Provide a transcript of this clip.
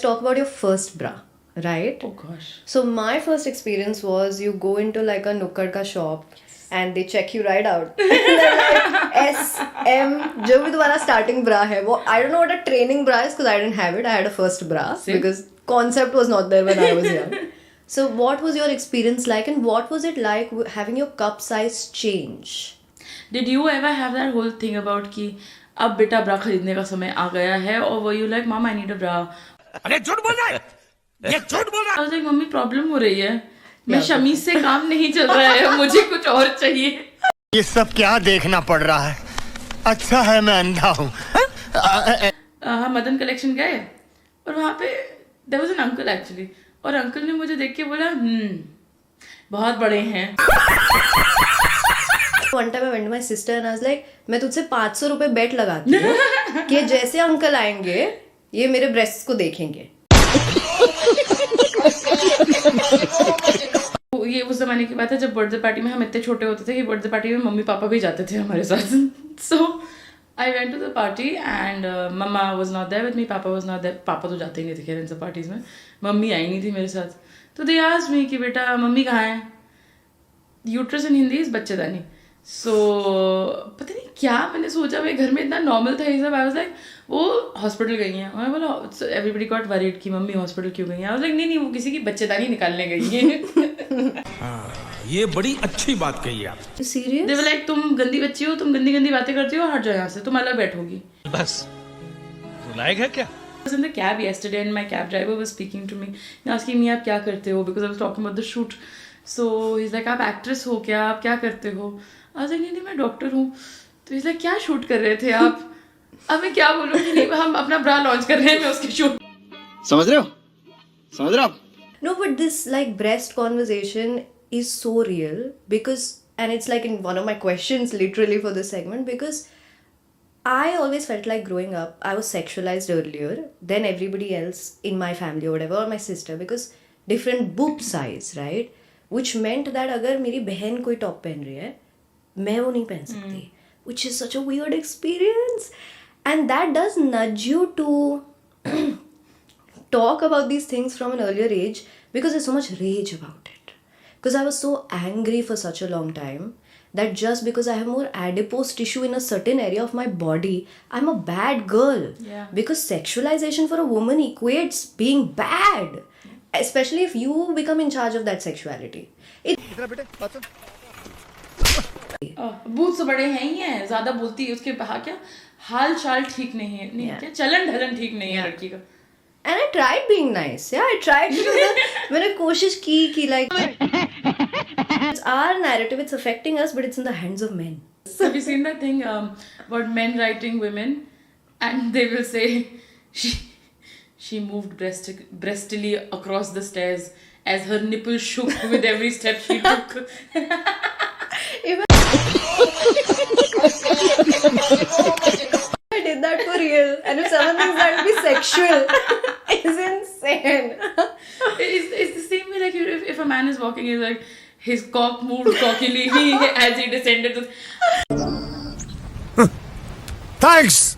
talk about your first bra, right? Oh gosh. So my first experience was you go into like a nukkad ka shop and they check you right out. They're like S, M, जो भी तुम्हारा starting bra है वो I don't know what a training bra is because I didn't have it. I had a first bra Same. because concept was not there when I was young. So what was your experience like and what was it like having your cup size change? Did you ever have that whole thing about कि अब बेटा ब्रा खरीदने का समय आ गया है और were you like mom I need a bra? अरे झूठ बोल रहा है, ये झूठ बोल रहा है। I was like mummy problem हो रही है, मैं शमीज से काम नहीं चल रहा है, मुझे कुछ और चाहिए। ये सब क्या देखना पड़ रहा है? अच्छा है मैं अंधा हूँ। हम मदन कलेक्शन गए और वहाँ पे there was an uncle actually और अंकल ने मुझे देख के बोला बहुत बड़े हैं। One time I went to my sister and I was like, मैं तुझसे 500 रुपए बेट लगाती हूँ कि जैसे अंकल आएंगे ये मेरे ब्रेस्ट को देखेंगे। ये उस जमाने की बात है जब बर्थडे पार्टी में हम इतने छोटे होते थे कि बर्थडे पार्टी में मम्मी पापा भी जाते थे हमारे साथ। So I went to the party and mama was not there with me, papa was not there. पापा तो जाते ही नहीं थे खैर इन सब पार्टीज में, मम्मी आई नहीं थी मेरे साथ। तो they asked me कि बेटा मम्मी कहाँ है? Uterus in Hindi is bachchedani. सो पता नहीं क्या मैंने सोचा, मेरे घर में इतना नॉर्मल था ये सब। आई वाज लाइक वो हॉस्पिटल गई हैं। मैं बोला एवरीबडी गॉट वरीड कि मम्मी हॉस्पिटल क्यों गई हैं। आई वाज लाइक नहीं वो किसी की बच्चेदानी निकालने गई हैं। ये बड़ी अच्छी बात कही आप। सीरियस? दे वर लाइक तुम गंदी बच्ची हो, तुम गंदी गंदी बातें करती हो, हट जाओ यहाँ से, तुम अलग बैठोगी। बस लायक है क्या? I was in the cab yesterday and my cab driver was speaking to me and asking me आप क्या करते हो because I was talking about the shoot. So he's like आप एक्ट्रेस हो क्या, आप क्या करते हो? I was like नहीं मैं डॉक्टर हूँ। तो he's like क्या शूट कर रहे थे आप? अब मैं क्या बोलूँ कि नहीं हम अपना ब्रा लॉन्च कर रहे हैं, मैं उसकी शूट। समझ रहे हो? समझ रहे हो आप? No, but this like breast conversation is so real because, and it's like in one of my questions literally for this segment, because I always felt like growing up I was sexualized earlier than everybody else in my family or whatever, or my sister, because different boob size, right? Which meant that अगर मेरी बहन कोई top पहन रही है मैं वो नहीं पहन सकती, which is such a weird experience, and that does nudge you to talk about these things from an earlier age because there's so much rage about it. Because I was so angry for such a long time that just because I have more adipose tissue in a certain area of my body, I'm a bad girl. Yeah. Because sexualization for a woman equates being bad. Especially if you become in charge of that sexuality. Booth से बड़े हैं ही हैं, ज्यादा बोलती है उसके बाहर क्या हाल चाल ठीक नहीं है, नहीं क्या चलन ढलन ठीक नहीं है लड़की का। And I tried being nice. Yeah, I tried to do that. मैंने कोशिश की कि like it's our narrative, it's affecting us, but it's in the hands of men. So have you seen that thing about men writing women and they will say she moved breastily across the stairs as her nipples shook with every step she took. I did that for real, and if someone thinks that would be sexual, it's insane. It's the same way like if a man is walking, he's like his cock moved cockily as he descended. Thanks.